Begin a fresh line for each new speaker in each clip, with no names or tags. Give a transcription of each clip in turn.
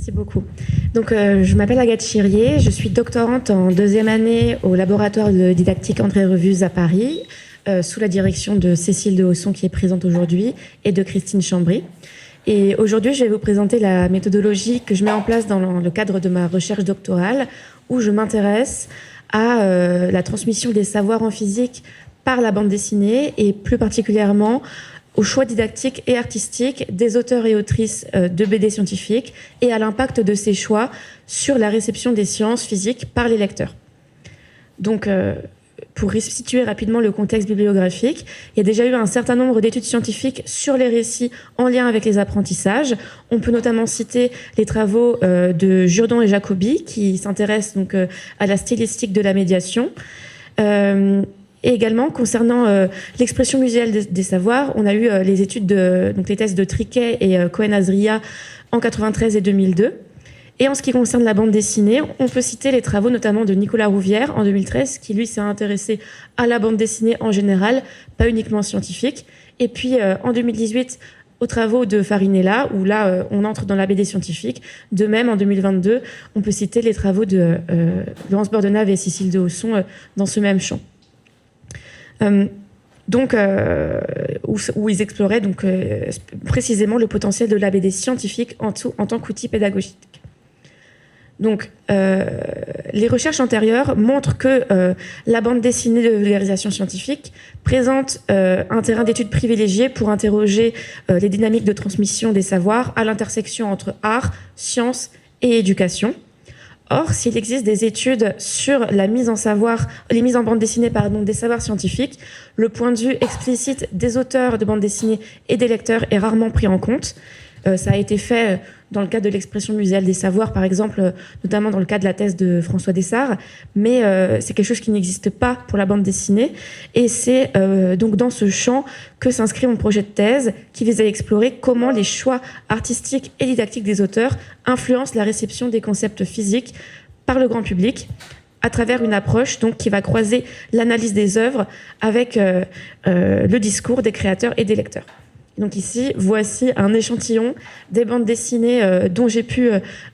Merci beaucoup. Donc, je m'appelle Agathe Chirier, je suis doctorante en deuxième année au laboratoire de didactique André Revuz à Paris, sous la direction de Cécile de Hausson qui est présente aujourd'hui et de Christine Chambry. Et aujourd'hui, je vais vous présenter la méthodologie que je mets en place dans le cadre de ma recherche doctorale, où je m'intéresse à la transmission des savoirs en physique par la bande dessinée et plus particulièrement au choix didactique et artistique des auteurs et autrices de BD scientifiques et à l'impact de ces choix sur la réception des sciences physiques par les lecteurs. Donc, pour restituer rapidement le contexte bibliographique, il y a déjà eu un certain nombre d'études scientifiques sur les récits en lien avec les apprentissages. On peut notamment citer les travaux de Jourdan et Jacobi, qui s'intéressent donc à la stylistique de la médiation. Et également, concernant l'expression mutuelle des savoirs, on a eu les études donc les thèses de Triquet et Cohen-Azria en 93 et 2002. Et en ce qui concerne la bande dessinée, on peut citer les travaux notamment de Nicolas Rouvière en 2013, qui lui s'est intéressé à la bande dessinée en général, pas uniquement scientifique. Et puis en 2018, aux travaux de Farinella, où là on entre dans la BD scientifique. De même, en 2022, on peut citer les travaux de Laurence Bordenave et Cécile de Hausson dans ce même champ. Où ils exploraient donc, précisément le potentiel de la BD scientifique en tant qu'outil pédagogique. Donc, les recherches antérieures montrent que la bande dessinée de vulgarisation scientifique présente un terrain d'étude privilégié pour interroger les dynamiques de transmission des savoirs à l'intersection entre art, science et éducation. Or, s'il existe des études sur la mise en bande dessinée des savoirs scientifiques, le point de vue explicite des auteurs de bande dessinée et des lecteurs est rarement pris en compte. Ça a été fait dans le cadre de l'expression muséale des savoirs, par exemple, notamment dans le cas de la thèse de François Dessart, mais c'est quelque chose qui n'existe pas pour la bande dessinée. Et c'est donc dans ce champ que s'inscrit mon projet de thèse, qui vise à explorer comment les choix artistiques et didactiques des auteurs influencent la réception des concepts physiques par le grand public, à travers une approche donc, qui va croiser l'analyse des œuvres avec le discours des créateurs et des lecteurs. Donc ici, voici un échantillon des bandes dessinées dont j'ai pu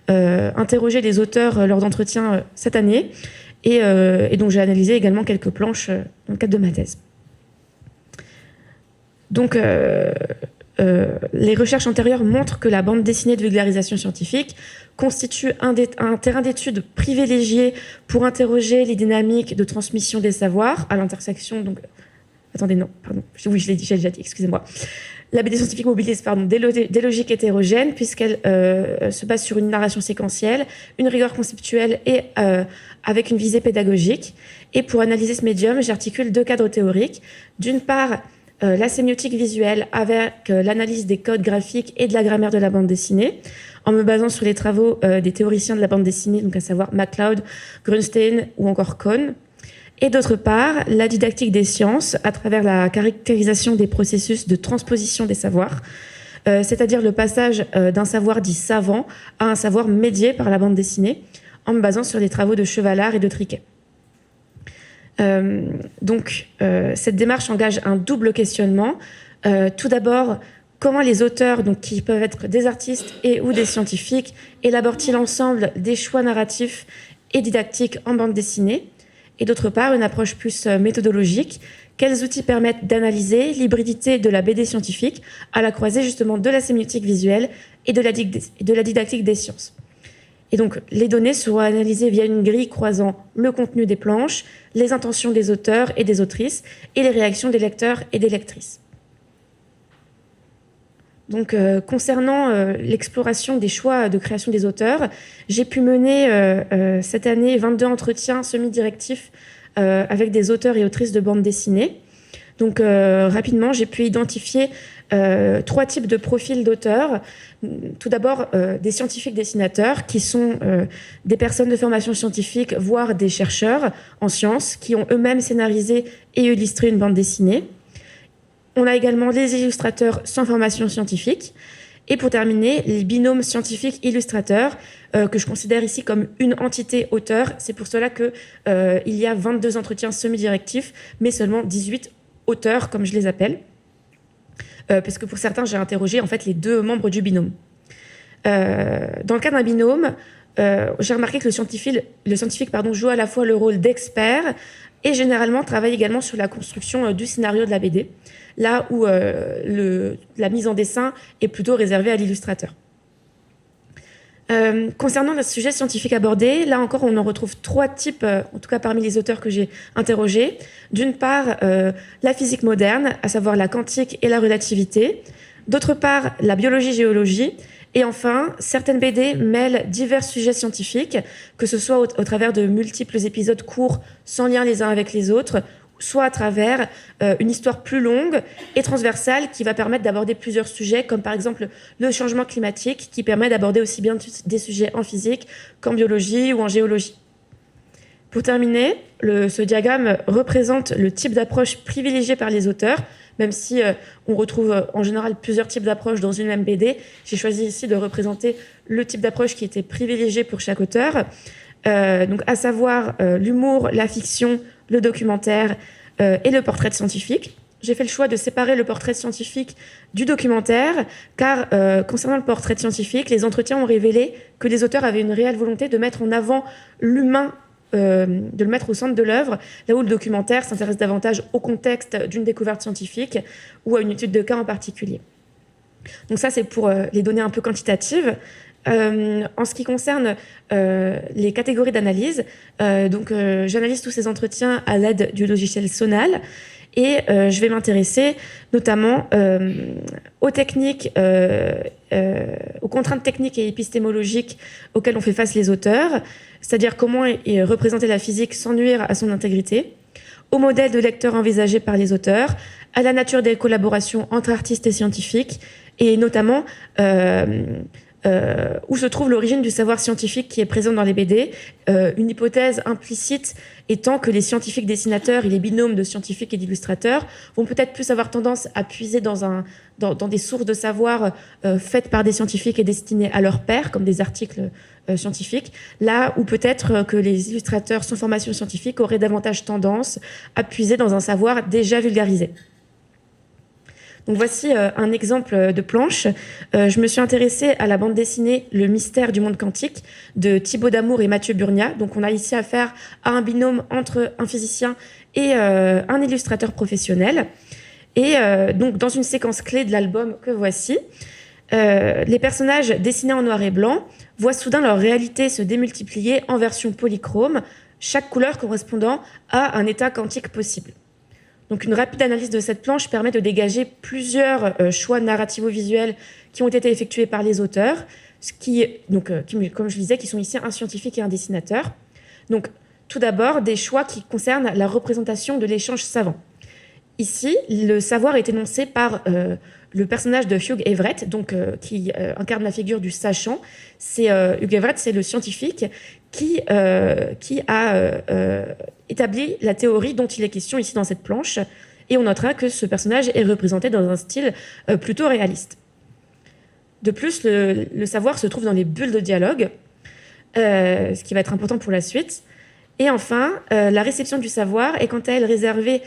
interroger les auteurs lors d'entretiens cette année et donc j'ai analysé également quelques planches dans le cadre de ma thèse. Donc les recherches antérieures montrent que la bande dessinée de vulgarisation scientifique constitue un terrain d'étude privilégié pour interroger les dynamiques de transmission des savoirs à l'intersection. Donc, attendez, non, pardon. Oui, j'ai déjà dit, excusez-moi. La BD scientifique mobilise des logiques hétérogènes puisqu'elle se base sur une narration séquentielle, une rigueur conceptuelle et avec une visée pédagogique. Et pour analyser ce médium, j'articule deux cadres théoriques. D'une part, la sémiotique visuelle avec l'analyse des codes graphiques et de la grammaire de la bande dessinée, en me basant sur les travaux des théoriciens de la bande dessinée, donc à savoir MacLeod, Grunstein ou encore Cohn. Et d'autre part, la didactique des sciences à travers la caractérisation des processus de transposition des savoirs, c'est-à-dire le passage d'un savoir dit savant à un savoir médié par la bande dessinée, en me basant sur les travaux de Chevalard et de Triquet. Cette démarche engage un double questionnement. Tout d'abord, comment les auteurs, donc, qui peuvent être des artistes et ou des scientifiques, élaborent-ils l'ensemble des choix narratifs et didactiques en bande dessinée ? Et d'autre part, une approche plus méthodologique. Quels outils permettent d'analyser l'hybridité de la BD scientifique à la croisée justement de la sémiotique visuelle et de la didactique des sciences. Et donc, les données seront analysées via une grille croisant le contenu des planches, les intentions des auteurs et des autrices et les réactions des lecteurs et des lectrices. Donc, concernant l'exploration des choix de création des auteurs, j'ai pu mener cette année 22 entretiens semi-directifs avec des auteurs et autrices de bande dessinée. Donc, rapidement, j'ai pu identifier 3 types de profils d'auteurs. Tout d'abord, des scientifiques dessinateurs, qui sont des personnes de formation scientifique, voire des chercheurs en sciences, qui ont eux-mêmes scénarisé et illustré une bande dessinée. On a également les illustrateurs sans formation scientifique. Et pour terminer, les binômes scientifiques-illustrateurs, que je considère ici comme une entité auteur. C'est pour cela qu'il y a 22 entretiens semi-directifs, mais seulement 18 auteurs, comme je les appelle. Parce que pour certains, j'ai interrogé en fait les 2 membres du binôme. Dans le cas d'un binôme, j'ai remarqué que le scientifique joue à la fois le rôle d'expert et généralement travaille également sur la construction du scénario de la BD, là où la mise en dessin est plutôt réservée à l'illustrateur. Concernant le sujet scientifique abordé, là encore, on en retrouve 3 types, en tout cas parmi les auteurs que j'ai interrogés. D'une part, la physique moderne, à savoir la quantique et la relativité. D'autre part, la biologie-géologie. Et enfin, certaines BD mêlent divers sujets scientifiques, que ce soit au travers de multiples épisodes courts, sans lien les uns avec les autres, soit à travers une histoire plus longue et transversale qui va permettre d'aborder plusieurs sujets, comme par exemple le changement climatique, qui permet d'aborder aussi bien des sujets en physique qu'en biologie ou en géologie. Pour terminer, ce diagramme représente le type d'approche privilégiée par les auteurs, même si on retrouve en général plusieurs types d'approches dans une même BD. J'ai choisi ici de représenter le type d'approche qui était privilégié pour chaque auteur, donc à savoir l'humour, la fiction, le documentaire et le portrait de scientifique. J'ai fait le choix de séparer le portrait de scientifique du documentaire, car concernant le portrait de scientifique, les entretiens ont révélé que les auteurs avaient une réelle volonté de mettre en avant l'humain, de le mettre au centre de l'œuvre, là où le documentaire s'intéresse davantage au contexte d'une découverte scientifique ou à une étude de cas en particulier. Donc ça, c'est pour les données un peu quantitatives. En ce qui concerne les catégories d'analyse, j'analyse tous ces entretiens à l'aide du logiciel Sonal et je vais m'intéresser notamment aux techniques, aux contraintes techniques et épistémologiques auxquelles ont fait face les auteurs, c'est-à-dire comment est représenter la physique sans nuire à son intégrité, au modèle de lecteur envisagé par les auteurs, à la nature des collaborations entre artistes et scientifiques, et notamment où se trouve l'origine du savoir scientifique qui est présent dans les BD, une hypothèse implicite étant que les scientifiques dessinateurs et les binômes de scientifiques et d'illustrateurs vont peut-être plus avoir tendance à puiser dans des sources de savoir faites par des scientifiques et destinées à leurs pairs, comme des articles scientifiques, là où peut-être que les illustrateurs sans formation scientifique auraient davantage tendance à puiser dans un savoir déjà vulgarisé. Donc voici un exemple de planche. Je me suis intéressée à la bande dessinée Le mystère du monde quantique de Thibaut Damour et Mathieu Burnia. Donc on a ici affaire à un binôme entre un physicien et un illustrateur professionnel. Et donc dans une séquence clé de l'album que voici, les personnages dessinés en noir et blanc voient soudain leur réalité se démultiplier en version polychrome, chaque couleur correspondant à un état quantique possible. Donc une rapide analyse de cette planche permet de dégager plusieurs choix narrativo-visuels qui ont été effectués par les auteurs, comme je disais, qui sont ici un scientifique et un dessinateur. Donc tout d'abord, des choix qui concernent la représentation de l'échange savant. Ici, le savoir est énoncé par le personnage de Hugh Everett, qui incarne la figure du sachant. Hugh Everett, c'est le scientifique qui a établi la théorie dont il est question ici dans cette planche. Et on notera que ce personnage est représenté dans un style plutôt réaliste. De plus, le savoir se trouve dans les bulles de dialogue, ce qui va être important pour la suite. Et enfin, la réception du savoir est quant à elle réservée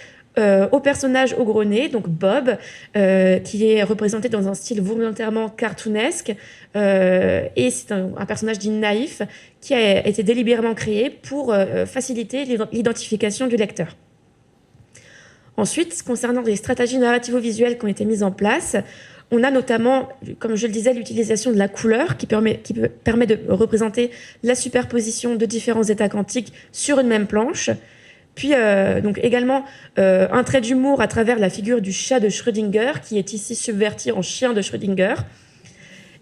au personnage au gros nez, donc Bob, qui est représenté dans un style volontairement cartoonesque, et c'est un personnage dit naïf qui a été délibérément créé pour faciliter l'identification du lecteur. Ensuite, concernant les stratégies narrativo-visuelles qui ont été mises en place, on a notamment, comme je le disais, l'utilisation de la couleur qui permet de représenter la superposition de différents états quantiques sur une même planche. Puis donc également un trait d'humour à travers la figure du chat de Schrödinger, qui est ici subverti en chien de Schrödinger.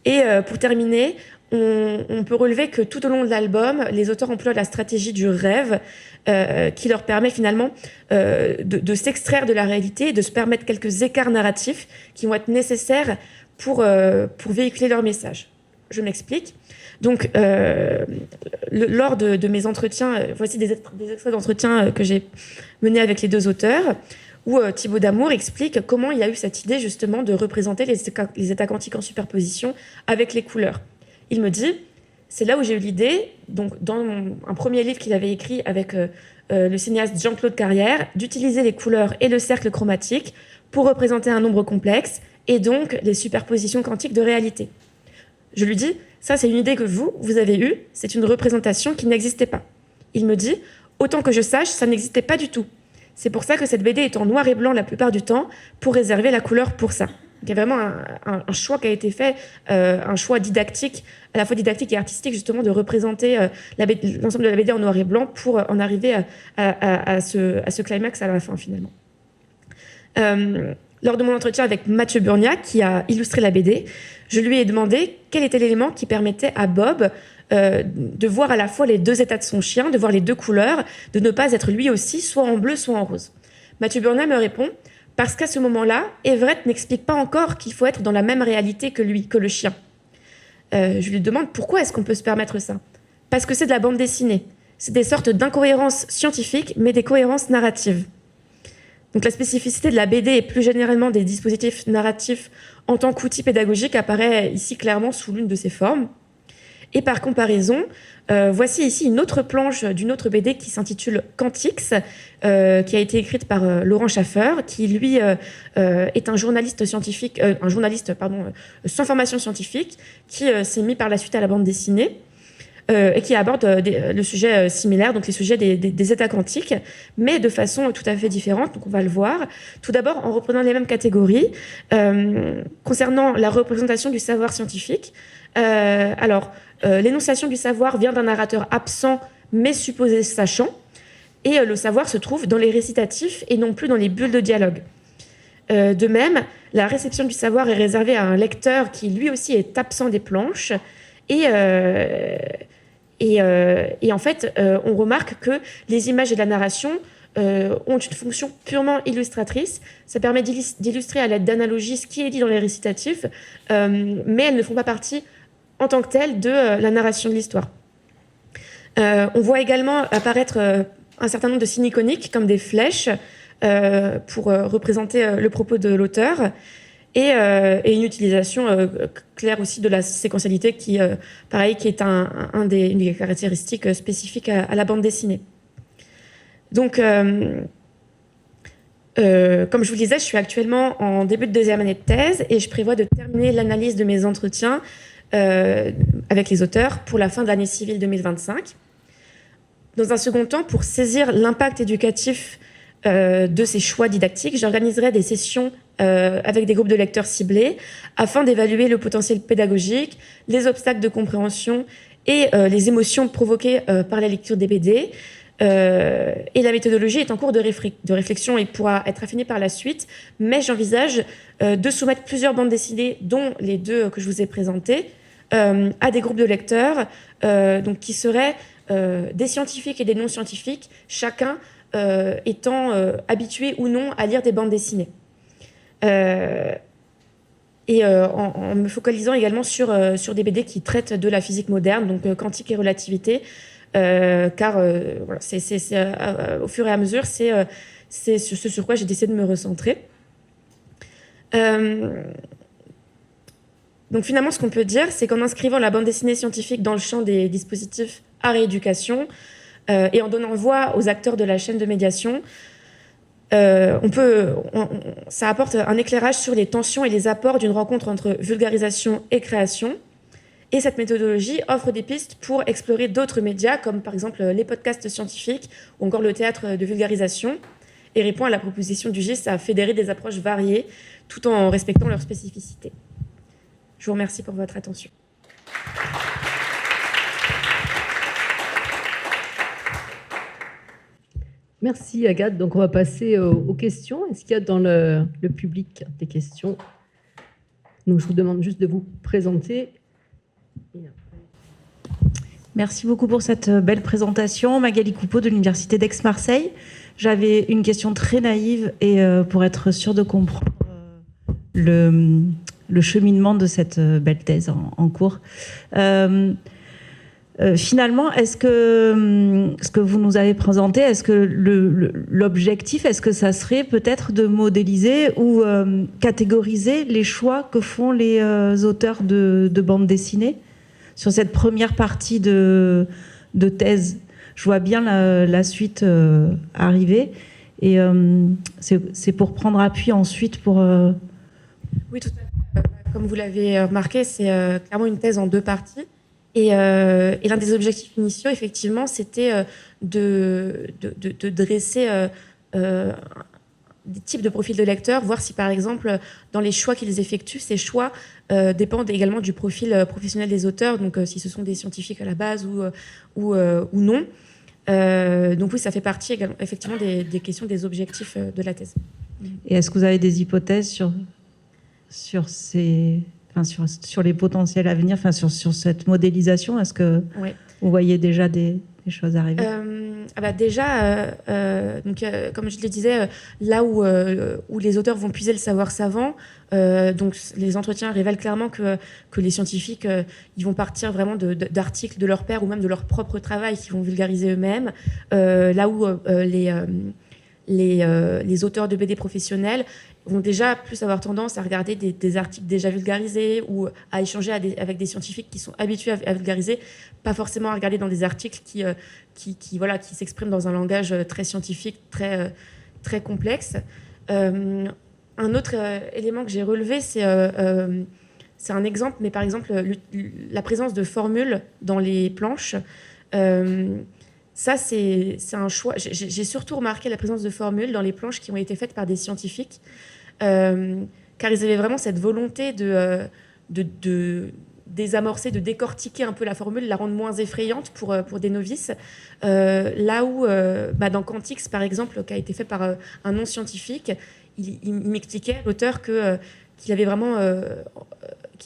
Et pour terminer, on peut relever que tout au long de l'album, les auteurs emploient la stratégie du rêve qui leur permet finalement de s'extraire de la réalité et de se permettre quelques écarts narratifs qui vont être nécessaires pour véhiculer leur message. Je m'explique. Donc, lors de mes entretiens, voici des extraits d'entretiens que j'ai menés avec les deux auteurs, où Thibaut Damour explique comment il y a eu cette idée justement de représenter les états quantiques en superposition avec les couleurs. Il me dit, c'est là où j'ai eu l'idée, donc dans un premier livre qu'il avait écrit avec le cinéaste Jean-Claude Carrière, d'utiliser les couleurs et le cercle chromatique pour représenter un nombre complexe et donc les superpositions quantiques de réalité. Je lui dis, ça c'est une idée que vous avez eue, c'est une représentation qui n'existait pas. Il me dit, autant que je sache, ça n'existait pas du tout. C'est pour ça que cette BD est en noir et blanc la plupart du temps, pour réserver la couleur pour ça. Il y a vraiment un choix qui a été fait, un choix didactique, à la fois didactique et artistique, justement, de représenter l'ensemble de la BD en noir et blanc pour en arriver à ce climax à la fin, finalement. Lors de mon entretien avec Mathieu Burniac, qui a illustré la BD, je lui ai demandé quel était l'élément qui permettait à Bob de voir à la fois les deux états de son chien, de voir les deux couleurs, de ne pas être lui aussi soit en bleu, soit en rose. Mathieu Burniac me répond « Parce qu'à ce moment-là, Everett n'explique pas encore qu'il faut être dans la même réalité que lui, que le chien. » Je lui demande « Pourquoi est-ce qu'on peut se permettre ça ?» Parce que c'est de la bande dessinée. C'est des sortes d'incohérences scientifiques, mais des cohérences narratives. Donc la spécificité de la BD et plus généralement des dispositifs narratifs en tant qu'outil pédagogique apparaît ici clairement sous l'une de ces formes. Et par comparaison, voici ici une autre planche d'une autre BD qui s'intitule Quantix, qui a été écrite par Laurent Schaffer, qui lui est un journaliste scientifique, sans formation scientifique, qui s'est mis par la suite à la bande dessinée. Et qui aborde le sujet similaire, donc les sujets des états quantiques, mais de façon tout à fait différente, donc on va le voir. Tout d'abord, en reprenant les mêmes catégories, concernant la représentation du savoir scientifique. L'énonciation du savoir vient d'un narrateur absent, mais supposé sachant, et le savoir se trouve dans les récitatifs et non plus dans les bulles de dialogue. De même, la réception du savoir est réservée à un lecteur qui lui aussi est absent des planches, et en fait, on remarque que les images et la narration ont une fonction purement illustratrice. Ça permet d'illustrer à l'aide d'analogies ce qui est dit dans les récitatifs, mais elles ne font pas partie en tant que telles de la narration de l'histoire. On voit également apparaître un certain nombre de signes iconiques, comme des flèches, pour représenter le propos de l'auteur, et une utilisation claire aussi de la séquentialité qui est une des caractéristiques spécifiques à la bande dessinée. Donc, comme je vous le disais, je suis actuellement en début de deuxième année de thèse et je prévois de terminer l'analyse de mes entretiens avec les auteurs pour la fin de l'année civile 2025. Dans un second temps, pour saisir l'impact éducatif de ces choix didactiques, j'organiserai des sessions avec des groupes de lecteurs ciblés afin d'évaluer le potentiel pédagogique, les obstacles de compréhension et les émotions provoquées par la lecture des BD. Et la méthodologie est en cours de réflexion et pourra être affinée par la suite, mais j'envisage de soumettre plusieurs bandes dessinées, dont les deux que je vous ai présentées, à des groupes de lecteurs donc qui seraient des scientifiques et des non-scientifiques, chacun étant habitué ou non à lire des bandes dessinées. En me focalisant également sur des BD qui traitent de la physique moderne, donc quantique et relativité, car voilà, au fur et à mesure, c'est ce sur quoi j'ai décidé de me recentrer. Donc finalement, ce qu'on peut dire, c'est qu'en inscrivant la bande dessinée scientifique dans le champ des dispositifs à rééducation et en donnant voix aux acteurs de la chaîne de médiation, ça apporte un éclairage sur les tensions et les apports d'une rencontre entre vulgarisation et création. Et cette méthodologie offre des pistes pour explorer d'autres médias, comme par exemple les podcasts scientifiques ou encore le théâtre de vulgarisation, et répond à la proposition du GIS à fédérer des approches variées tout en respectant leurs spécificités. Je vous remercie pour votre attention.
Merci Agathe. Donc on va passer aux questions. Est-ce qu'il y a dans le public des questions? Donc je vous demande juste de vous présenter.
Merci beaucoup pour cette belle présentation. Magali Coupeau de l'Université d'Aix-Marseille. J'avais une question très naïve et pour être sûre de comprendre le cheminement de cette belle thèse en cours. Finalement, est-ce que ce que vous nous avez présenté, est-ce que l'objectif, est-ce que ça serait peut-être de modéliser ou catégoriser les choix que font les auteurs de bande dessinée sur cette première partie de thèse? Je vois bien la suite arriver et c'est pour prendre appui ensuite pour...
Oui, tout à fait. comme vous l'avez remarqué, c'est clairement une thèse en 2 parties. Et l'un des objectifs initiaux, effectivement, c'était de dresser des types de profils de lecteurs, voir si, par exemple, dans les choix qu'ils effectuent, ces choix dépendent également du profil professionnel des auteurs, donc si ce sont des scientifiques à la base ou non. Donc oui, ça fait partie effectivement des questions, des objectifs de la thèse.
Et est-ce que vous avez des hypothèses sur les potentiels à venir, sur cette modélisation? Est-ce que vous voyez déjà des choses arriver?
Comme je le disais, là où les auteurs vont puiser le savoir savant, donc les entretiens révèlent clairement que les scientifiques ils vont partir vraiment d'articles de leur pairs ou même de leur propre travail qu'ils vont vulgariser eux-mêmes, là où les auteurs de BD professionnels vont déjà plus avoir tendance à regarder des articles déjà vulgarisés ou à échanger avec des scientifiques qui sont habitués à vulgariser, pas forcément à regarder dans des articles qui s'expriment dans un langage très scientifique, très complexe. Un autre élément que j'ai relevé, c'est un exemple, mais par exemple, la présence de formules dans les planches. Ça, c'est un choix. J'ai surtout remarqué la présence de formules dans les planches qui ont été faites par des scientifiques, car ils avaient vraiment cette volonté de désamorcer, de décortiquer un peu la formule, la rendre moins effrayante pour des novices. Là où, dans Quantix, par exemple, qui a été fait par un non-scientifique, il m'expliquait, l'auteur, qu'il avait vraiment...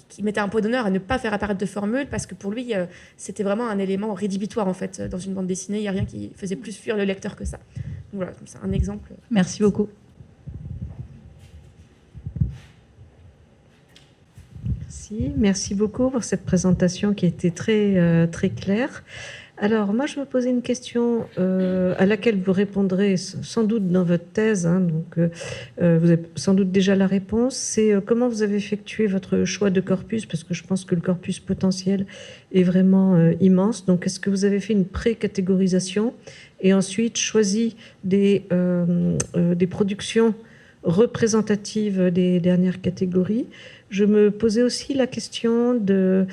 qui mettait un point d'honneur à ne pas faire apparaître de formule, parce que pour lui, c'était vraiment un élément rédhibitoire, en fait. Dans une bande dessinée, il n'y a rien qui faisait plus fuir le lecteur que ça. Donc voilà, c'est un exemple.
Merci beaucoup.
Merci beaucoup pour cette présentation qui a été très, très claire. Alors, moi, je me posais une question à laquelle vous répondrez sans doute dans votre thèse, donc vous avez sans doute déjà la réponse. C'est comment vous avez effectué votre choix de corpus, parce que je pense que le corpus potentiel est vraiment immense. Donc, est-ce que vous avez fait une pré-catégorisation et ensuite choisi des productions représentatives des dernières catégories? Je me posais aussi la question de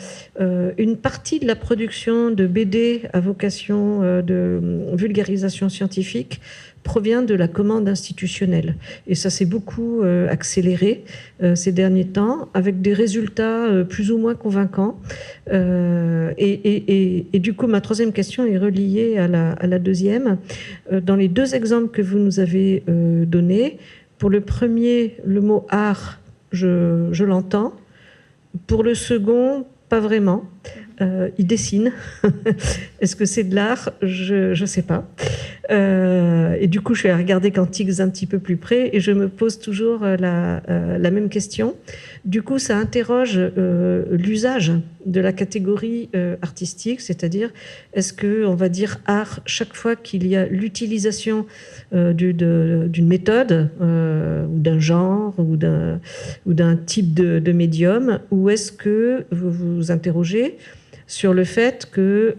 une partie de la production de BD à vocation de vulgarisation scientifique provient de la commande institutionnelle. Et ça s'est beaucoup accéléré ces derniers temps, avec des résultats plus ou moins convaincants. Et du coup, ma troisième question est reliée à la deuxième. Dans les 2 exemples que vous nous avez donnés, pour le premier, le mot « art », je l'entends. Pour le second, pas vraiment. Il dessine. Est-ce que c'est de l'art? Je ne sais pas. Et du coup, je vais regarder Quantix un petit peu plus près et je me pose toujours la même question. Du coup, ça interroge l'usage de la catégorie artistique, c'est-à-dire est-ce qu'on va dire art chaque fois qu'il y a l'utilisation d'une méthode ou d'un genre ou d'un type de médium, ou est-ce que vous vous interrogez sur le fait que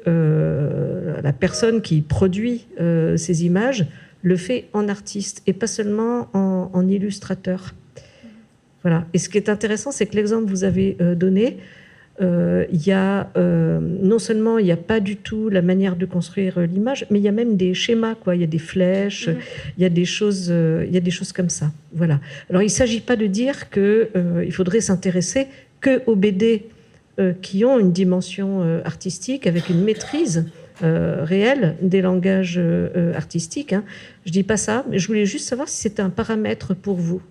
la personne qui produit ces images le fait en artiste et pas seulement en illustrateur. Voilà. Et ce qui est intéressant, c'est que l'exemple que vous avez donné, il y a non seulement il n'y a pas du tout la manière de construire l'image, mais il y a même des schémas, quoi. Il y a des flèches, il y a des choses comme ça. Voilà. Alors il ne s'agit pas de dire qu'il faudrait s'intéresser qu'aux BD qui ont une dimension artistique, avec une maîtrise réelle des langages artistiques. Je ne dis pas ça, mais je voulais juste savoir si c'était un paramètre pour vous.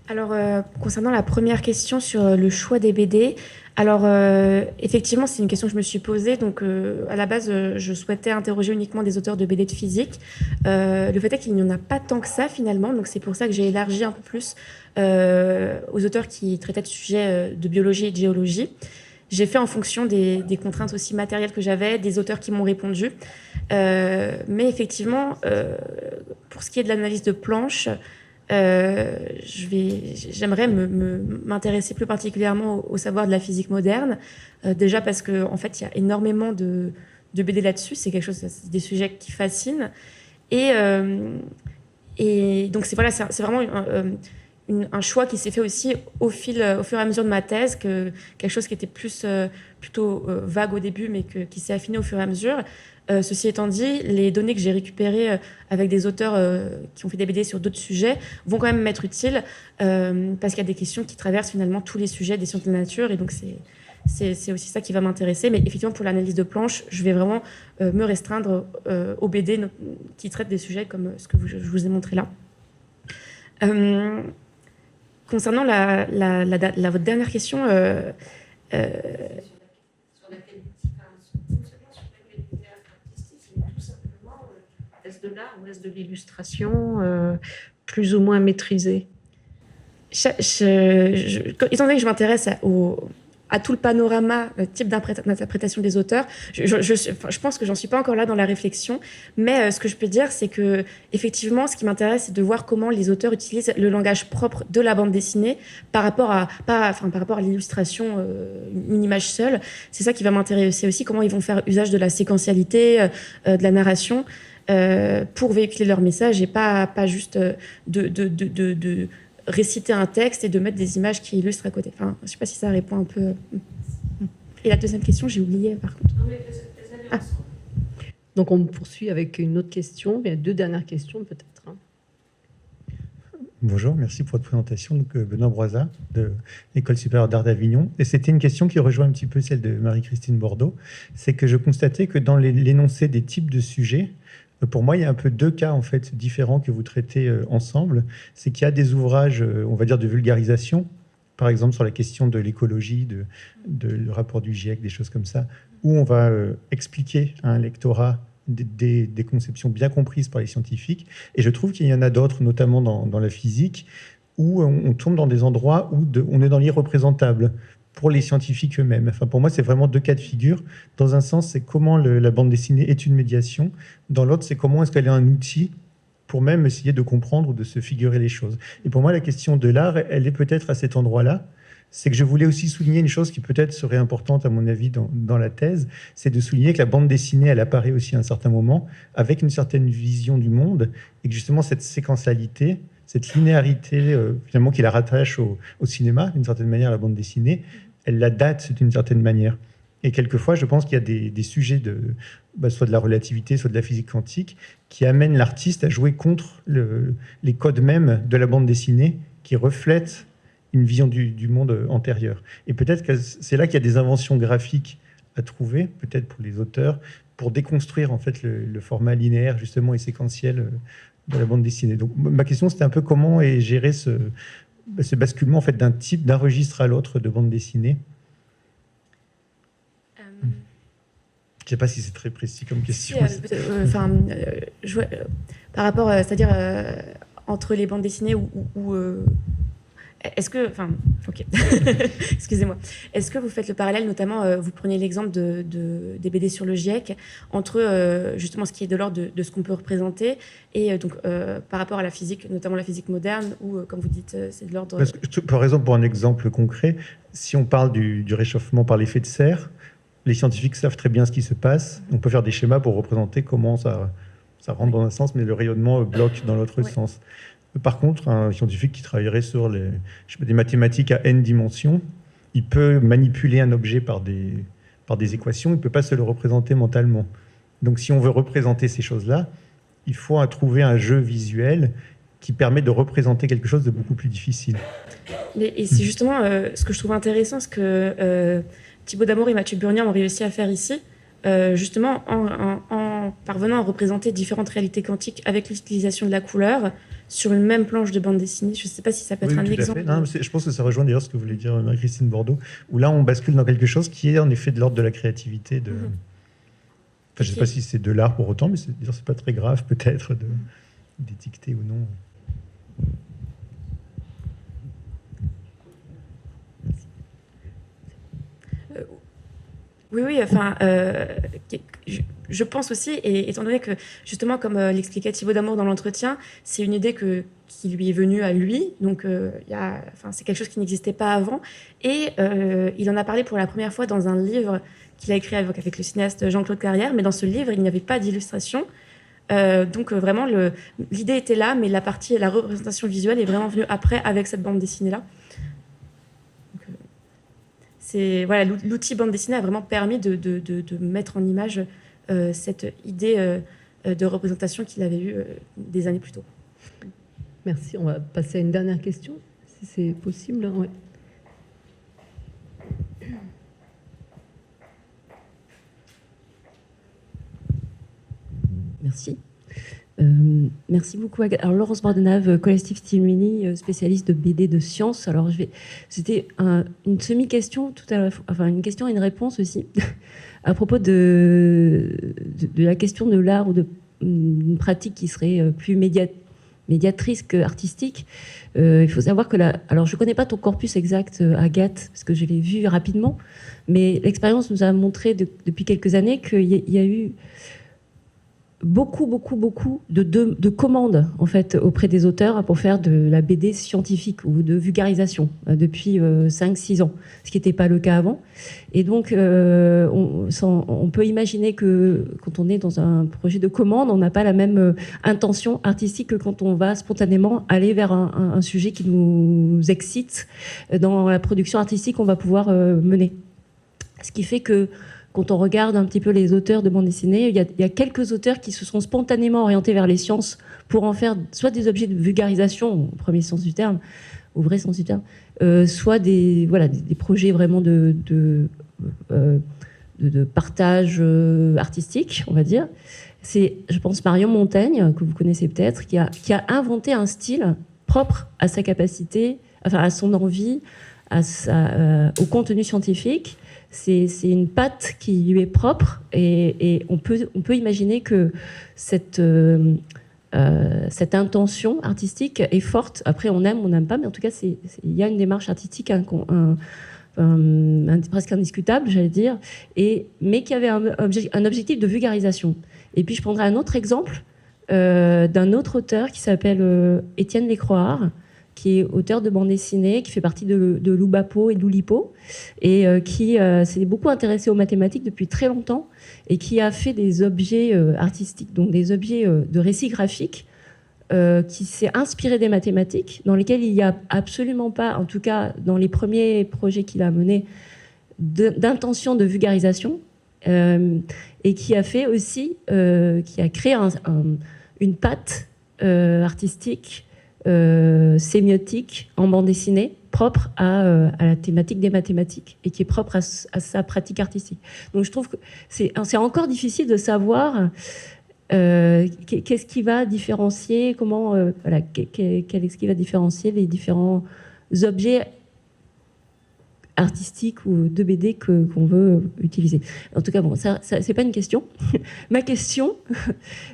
Alors, concernant la première question sur le choix des BD, alors effectivement, c'est une question que je me suis posée. Donc, à la base, je souhaitais interroger uniquement des auteurs de BD de physique. Le fait est qu'il n'y en a pas tant que ça, finalement. Donc, c'est pour ça que j'ai élargi un peu plus aux auteurs qui traitaient de sujets de biologie et de géologie. J'ai fait en fonction des contraintes aussi matérielles que j'avais, des auteurs qui m'ont répondu. Mais effectivement, pour ce qui est de l'analyse de planches, j'aimerais m'intéresser plus particulièrement au savoir de la physique moderne, déjà parce que en fait il y a énormément de BD là-dessus, c'est c'est des sujets qui fascinent, et donc c'est vraiment un choix qui s'est fait aussi au fur et à mesure de ma thèse, que quelque chose qui était plutôt vague au début, mais qui s'est affiné au fur et à mesure. Ceci étant dit, les données que j'ai récupérées avec des auteurs qui ont fait des BD sur d'autres sujets vont quand même m'être utiles, parce qu'il y a des questions qui traversent finalement tous les sujets des sciences de la nature, et donc c'est aussi ça qui va m'intéresser. Mais effectivement, pour l'analyse de planche, je vais vraiment me restreindre aux BD qui traitent des sujets comme ce que je vous ai montré là. Concernant votre dernière question,
est-ce de l'art ou est-ce de l'illustration plus ou moins maîtrisée?
Étant donné que je m'intéresse à tout le panorama, le type d'interprétation des auteurs, je pense que j'en suis pas encore là dans la réflexion, mais ce que je peux dire, c'est que effectivement, ce qui m'intéresse, c'est de voir comment les auteurs utilisent le langage propre de la bande dessinée par rapport à l'illustration, une image seule. C'est ça qui va m'intéresser aussi, comment ils vont faire usage de la séquentialité, de la narration, pour véhiculer leur message, et pas juste de réciter un texte et de mettre des images qui illustrent à côté. Enfin, je ne sais pas si ça répond un peu. Et la deuxième question, j'ai oublié par contre. Ah.
Donc on poursuit avec une autre question, bien 2 dernières questions peut-être.
Bonjour, merci pour votre présentation. Donc, Benoît Broisat de l'École supérieure d'art d'Avignon. Et c'était une question qui rejoint un petit peu celle de Marie-Christine Bordeaux. C'est que je constatais que dans l'énoncé des types de sujets, pour moi, il y a un peu 2 cas en fait différents que vous traitez ensemble. C'est qu'il y a des ouvrages, on va dire, de vulgarisation, par exemple sur la question de l'écologie, le rapport du GIEC, des choses comme ça, où on va expliquer à un lectorat des conceptions bien comprises par les scientifiques. Et je trouve qu'il y en a d'autres, notamment dans la physique, où on tombe dans des endroits où on est dans l'irreprésentable pour les scientifiques eux-mêmes. Enfin, pour moi, c'est vraiment 2 cas de figure. Dans un sens, c'est comment la bande dessinée est une médiation. Dans l'autre, c'est comment est-ce qu'elle est un outil pour même essayer de comprendre ou de se figurer les choses. Et pour moi, la question de l'art, elle est peut-être à cet endroit-là. C'est que je voulais aussi souligner une chose qui peut-être serait importante, à mon avis, dans la thèse, c'est de souligner que la bande dessinée, elle apparaît aussi à un certain moment avec une certaine vision du monde, et que justement, cette séquentialité, cette linéarité, finalement, qui la rattache au cinéma, d'une certaine manière, la bande dessinée, elle la date d'une certaine manière. Et quelquefois, je pense qu'il y a des sujets soit de la relativité, soit de la physique quantique, qui amènent l'artiste à jouer contre les codes mêmes de la bande dessinée, qui reflètent une vision du monde antérieur. Et peut-être que c'est là qu'il y a des inventions graphiques à trouver, peut-être pour les auteurs, pour déconstruire en fait le format linéaire, justement, et séquentiel de la bande dessinée. Donc ma question, c'était un peu comment est géré ce basculement en fait d'un registre à l'autre de bande dessinée. Je ne sais pas si c'est très précis comme question.
Par rapport, c'est-à-dire entre les bandes dessinées ou est-ce que, ok, excusez-moi. Est-ce que vous faites le parallèle, notamment, vous prenez l'exemple des BD sur le GIEC, entre justement ce qui est de l'ordre de ce qu'on peut représenter, et donc par rapport à la physique, notamment la physique moderne, où, comme vous dites, c'est de l'ordre...
Par exemple, pour un exemple concret, si on parle du réchauffement par l'effet de serre, les scientifiques savent très bien ce qui se passe. On peut faire des schémas pour représenter comment ça rentre dans un sens, mais le rayonnement bloque dans l'autre sens. Par contre, un scientifique qui travaillerait sur des mathématiques à n dimensions, il peut manipuler un objet par des équations, il ne peut pas se le représenter mentalement. Donc si on veut représenter ces choses-là, il faut trouver un jeu visuel qui permet de représenter quelque chose de beaucoup plus difficile.
Et c'est justement ce que je trouve intéressant, ce que Thibaut Damour et Mathieu Burnier ont réussi à faire ici, justement en parvenant à représenter différentes réalités quantiques avec l'utilisation de la couleur sur une même planche de bande dessinée. Je ne sais pas si ça peut être un exemple.
Non, je pense que ça rejoint d'ailleurs ce que voulait dire Marie-Christine Bordeaux, où là on bascule dans quelque chose qui est en effet de l'ordre de la créativité. Enfin, je ne sais pas si c'est de l'art pour autant, mais c'est pas très grave peut-être d'étiqueter ou non.
Oui, enfin, je pense aussi, et étant donné que, justement, comme l'expliquait Thibaut Damour dans l'entretien, c'est une idée qui lui est venue à lui, donc c'est quelque chose qui n'existait pas avant, et il en a parlé pour la première fois dans un livre qu'il a écrit avec le cinéaste Jean-Claude Carrière, mais dans ce livre, il n'y avait pas d'illustration, Donc vraiment, l'idée était là, mais la représentation visuelle est vraiment venue après avec cette bande dessinée-là. Voilà, l'outil bande dessinée a vraiment permis de mettre en image cette idée de représentation qu'il avait eue des années plus tôt.
Merci. On va passer à une dernière question, si c'est possible. Ouais.
Merci. Merci beaucoup. Alors, Laurence Bordenave, collectif Stimuli, spécialiste de BD de science. Alors, c'était une semi-question tout à l'heure, enfin une question et une réponse aussi, à propos de la question de l'art ou d'une pratique qui serait plus médiatrice qu'artistique. Il faut savoir que alors je ne connais pas ton corpus exact, Agathe, parce que je l'ai vu rapidement, mais l'expérience nous a montré depuis quelques années qu'il y a eu beaucoup de commandes en fait auprès des auteurs pour faire de la BD scientifique ou de vulgarisation depuis 5-6 ans, ce qui n'était pas le cas avant. Et donc on peut imaginer que quand on est dans un projet de commande, on n'a pas la même intention artistique que quand on va spontanément aller vers un sujet qui nous excite dans la production artistique qu'on va pouvoir mener. Ce qui fait que quand on regarde un petit peu les auteurs de bande dessinée, il y a quelques auteurs qui se sont spontanément orientés vers les sciences pour en faire soit des objets de vulgarisation, au premier sens du terme, au vrai sens du terme, soit des projets vraiment de partage artistique, on va dire. C'est, je pense, Marion Montaigne, que vous connaissez peut-être, qui a inventé un style propre à sa capacité, enfin à son envie, au contenu scientifique. C'est une patte qui lui est propre et on peut imaginer que cette intention artistique est forte. Après, on aime, on n'aime pas, mais en tout cas, il y a une démarche artistique presque indiscutable, j'allais dire, mais qui avait un objectif de vulgarisation. Et puis, je prendrai un autre exemple d'un autre auteur qui s'appelle Étienne Lécroard, qui est auteur de bande dessinée, qui fait partie de l'Oubapo et de l'Oulipo, et qui s'est beaucoup intéressé aux mathématiques depuis très longtemps, et qui a fait des objets artistiques, donc des objets de récits graphiques, qui s'est inspiré des mathématiques, dans lesquels il n'y a absolument pas, en tout cas dans les premiers projets qu'il a menés, d'intention de vulgarisation, et qui a fait aussi, qui a créé une patte artistique, sémiotique en bande dessinée, propre à la thématique des mathématiques et qui est propre à sa pratique artistique. Donc je trouve que c'est encore difficile de savoir qu'est-ce qui va différencier, qu'est-ce qui va différencier les différents objets artistique ou de BD qu'on veut utiliser. En tout cas, bon, ça c'est pas une question. Ma question,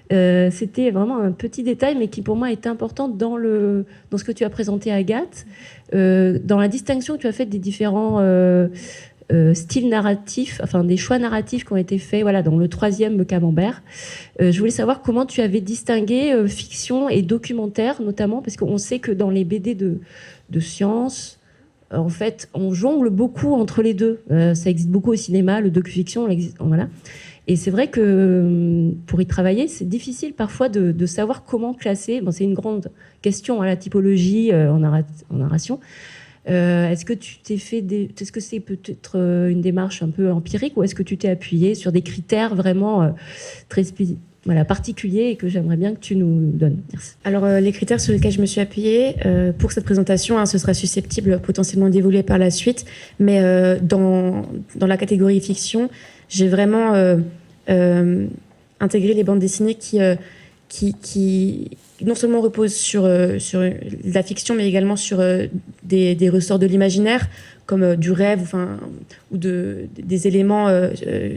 c'était vraiment un petit détail, mais qui pour moi est important dans ce que tu as présenté, Agathe, dans la distinction que tu as faite des différents styles narratifs, enfin des choix narratifs qui ont été faits, voilà, dans le 3e camembert. Je voulais savoir comment tu avais distingué fiction et documentaire, notamment, parce qu'on sait que dans les BD de science, en fait, on jongle beaucoup entre les deux. Ça existe beaucoup au cinéma, le docu-fiction, voilà. Et c'est vrai que pour y travailler, c'est difficile parfois de savoir comment classer. Bon, c'est une grande question à la typologie en narration. Est-ce que tu t'es fait est-ce que c'est peut-être une démarche un peu empirique ou est-ce que tu t'es appuyé sur des critères vraiment très particuliers et que j'aimerais bien que tu nous donnes? Merci.
Alors, les critères sur lesquels je me suis appuyée pour cette présentation, ce sera susceptible potentiellement d'évoluer par la suite, mais dans la catégorie fiction, j'ai vraiment intégré les bandes dessinées qui non seulement reposent sur la fiction, mais également sur des ressorts de l'imaginaire, comme du rêve ou des éléments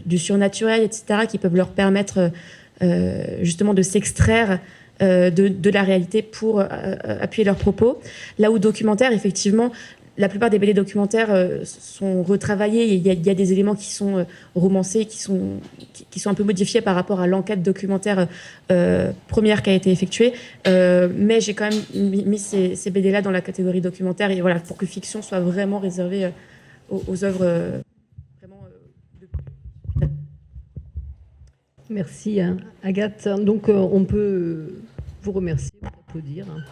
du surnaturel, etc., qui peuvent leur permettre justement de s'extraire de la réalité pour appuyer leurs propos. Là où documentaire, effectivement, la plupart des BD documentaires sont retravaillés. Il y a des éléments qui sont romancés, qui sont un peu modifiés par rapport à l'enquête documentaire première qui a été effectuée. Mais j'ai quand même mis ces BD-là dans la catégorie documentaire, et voilà, pour que fiction soit vraiment réservée aux œuvres vraiment
Merci, hein, Agathe. Donc, on peut vous remercier, vous applaudir. Hein.